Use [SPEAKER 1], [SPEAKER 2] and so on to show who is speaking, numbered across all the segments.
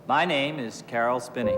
[SPEAKER 1] My name is Carol Spinney.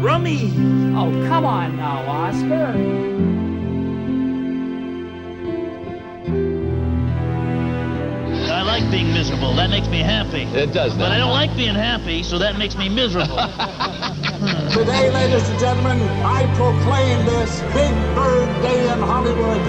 [SPEAKER 2] Crummy!
[SPEAKER 3] Oh, come on now, Oscar.
[SPEAKER 2] I like being miserable. That makes me happy.
[SPEAKER 4] It does that.
[SPEAKER 2] But I don't like being happy, so that makes me miserable.
[SPEAKER 5] Today, ladies and gentlemen, I proclaim this Big Bird Day in Hollywood.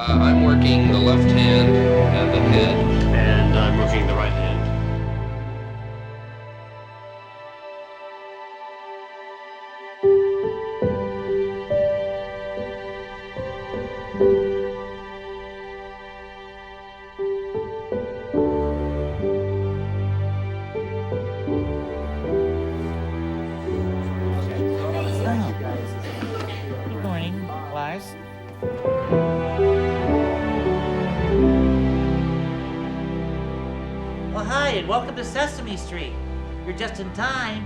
[SPEAKER 4] I'm working the left hand and the head.
[SPEAKER 6] And I'm working the right hand.
[SPEAKER 3] Good morning, Lars.
[SPEAKER 7] Well, hi, and welcome to Sesame Street. You're just in time.